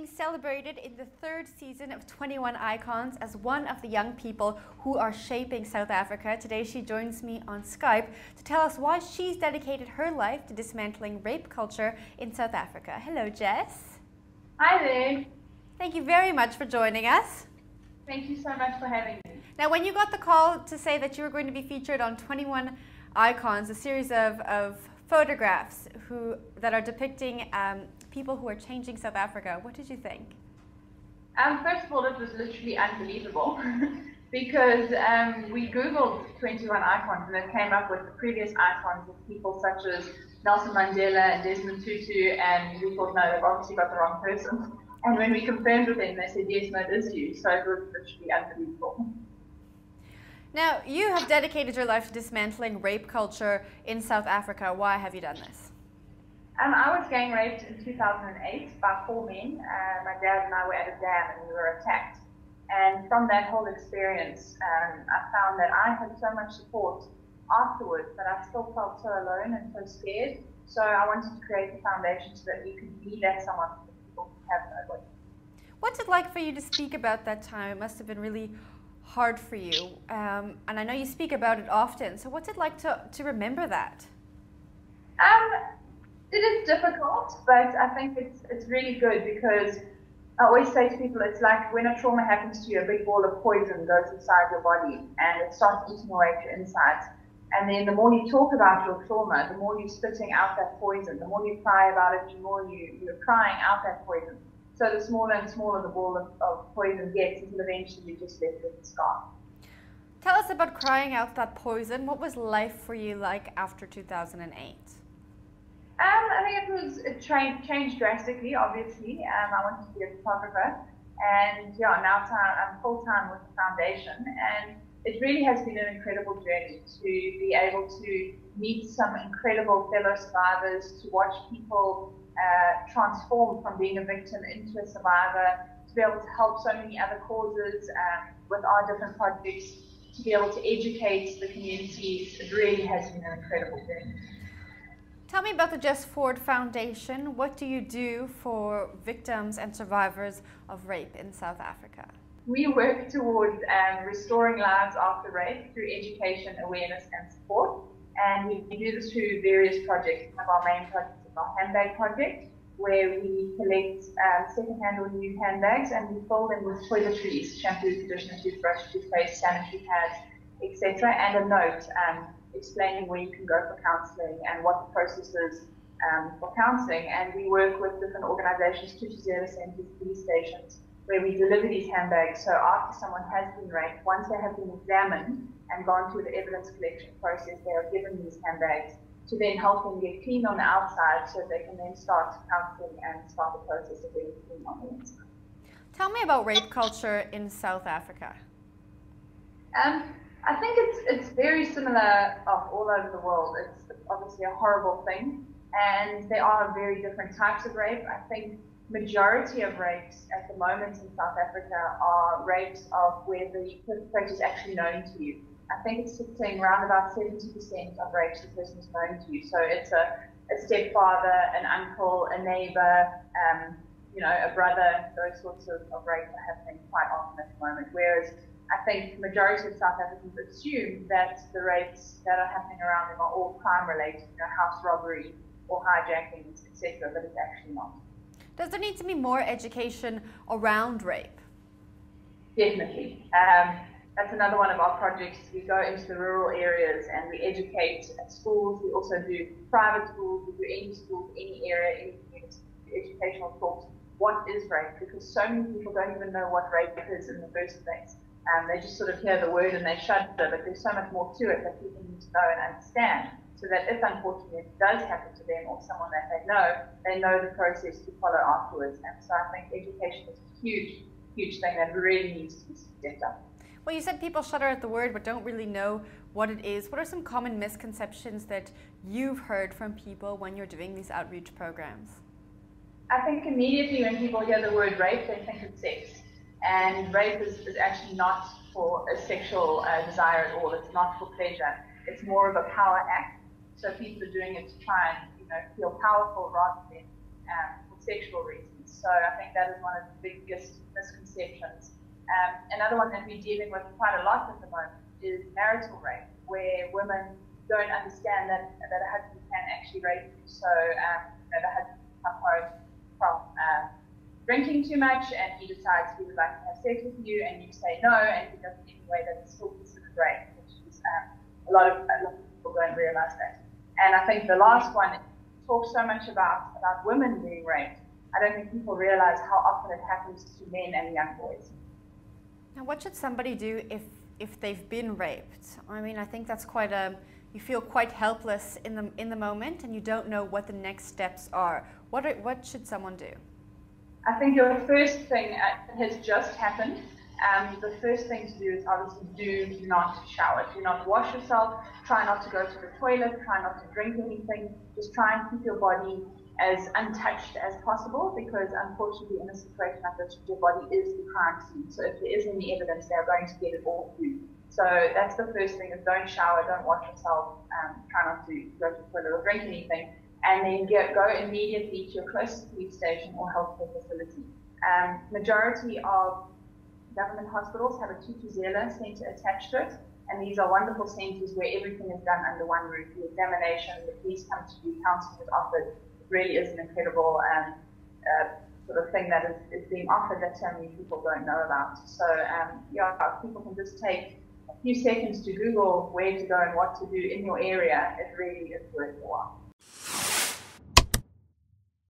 being celebrated in the third season of 21 Icons as one of the young people who are shaping South Africa. Today she joins me on Skype to tell us why she's dedicated her life to dismantling rape culture in South Africa. Hello, Jes. Hi there. Thank you very much for joining us. Thank you so much for having me. Now, when you got the call to say that you were going to be featured on 21 Icons, a series of photographs that are depicting people who are changing South Africa, what did you think? First of all, it was literally unbelievable because we Googled 21 Icons and it came up with the previous icons of people such as Nelson Mandela and Desmond Tutu, and we thought, no, they've obviously got the wrong person. And when we confirmed with them, they said, yes, no, it is you. So it was literally unbelievable. Now, you have dedicated your life to dismantling rape culture in South Africa. Why have you done this? I was gang raped in 2008 by 4 men. My dad and I were at a dam and we were attacked. And from that whole experience, I found that I had so much support afterwards, but I still felt so alone and so scared. So I wanted to create a foundation so that we could be that someone for people who have no voice. What's it like for you to speak about that time? It must have been really hard for you, and I know you speak about it often, so what's it like to remember that? It is difficult, but I think it's really good because I always say to people, it's like when a trauma happens to you, a big ball of poison goes inside your body and it starts eating away at your insides. And then the more you talk about your trauma, the more you're spitting out that poison. The more you cry about it, the more you're crying out that poison. So the smaller and smaller the ball of poison gets until eventually you just left with the scar. Tell us about crying out that poison. What was life for you like after 2008? I think it changed drastically, obviously. I wanted to be a photographer. And yeah, now I'm full-time with the foundation. And it really has been an incredible journey to be able to meet some incredible fellow survivors, to watch people transform from being a victim into a survivor, to be able to help so many other causes with our different projects, to be able to educate the communities. It really has been an incredible journey. Tell me about the Jes Foord Foundation. What do you do for victims and survivors of rape in South Africa? We work towards restoring lives after rape through education, awareness and support. And we do this through various projects. One of our main projects is our handbag project, where we collect second-hand or new handbags and we fill them with toiletries, shampoo, conditioner, toothbrush, toothpaste, sanitary pads, etc. and a note explaining where you can go for counselling and what the process is for counselling. And we work with different organisations, Tutu centres, police stations, where we deliver these handbags. So after someone has been raped, once they have been examined and gone through the evidence collection process, they are given these handbags to then help them get clean on the outside so they can then start counselling and start the process of getting clean on the inside. Tell me about rape culture in South Africa. I think it's very similar all over the world. It's obviously a horrible thing, and there are very different types of rape. I think majority of rapes at the moment in South Africa are rapes of where the perpetrator is actually known to you. I think it's sitting around about 70% of rapes the person is known to you. So it's a stepfather, an uncle, a neighbor, a brother. Those sorts of rapes are happening quite often at the moment. Whereas I think the majority of South Africans assume that the rapes that are happening around them are all crime related, house robbery or hijackings, etc. But it's actually not. Does there need to be more education around rape? Definitely. That's another one of our projects. We go into the rural areas and we educate at schools. We also do private schools. We do any schools, any area, any community, educational talks. What is rape? Because so many people don't even know what rape is in the first place. They just sort of hear the word and they shudder, but there's so much more to it that people need to know and understand, so that if unfortunately it does happen to them or someone that they know the process to follow afterwards. And so I think education is a huge, huge thing that really needs to be stepped up. Well, you said people shudder at the word but don't really know what it is. What are some common misconceptions that you've heard from people when you're doing these outreach programs? I think immediately when people hear the word rape, they think it's sex. And rape is actually not for a sexual desire at all. It's not for pleasure. It's more of a power act. So people are doing it to try and feel powerful rather than for sexual reasons. So I think that is one of the biggest misconceptions. Another one that we're dealing with quite a lot at the moment is marital rape, where women don't understand that a husband can actually rape you. So the husband comes home from drinking too much and he decides he would like to have sex with you and you say no and he does it anyway, that it's still considered rape, which is a lot of people don't realize that. And I think the last one talks so much about women being raped. I don't think people realize how often it happens to men and young boys. Now, what should somebody do if they've been raped? I mean, I think that's quite you feel quite helpless in the moment, and you don't know what the next steps are. What should someone do? I think your first thing has just happened. The first thing to do is obviously do not shower. Do not wash yourself. Try not to go to the toilet. Try not to drink anything. Just try and keep your body as untouched as possible, because unfortunately in a situation like this, your body is the crime scene. So if there is any evidence, they're going to get it all through. So that's the first thing, is don't shower, don't wash yourself, try not to go to the toilet or drink anything, and then go immediately to your closest police station or healthcare facility. Majority of government hospitals have a Tutuzela centre attached to it, and these are wonderful centres where everything is done under one roof. The examination, the police come to you, counselling is offered. Really is an incredible sort of thing that is being offered that so many people don't know about. So yeah, if people can just take a few seconds to Google where to go and what to do in your area, it really is worth a while.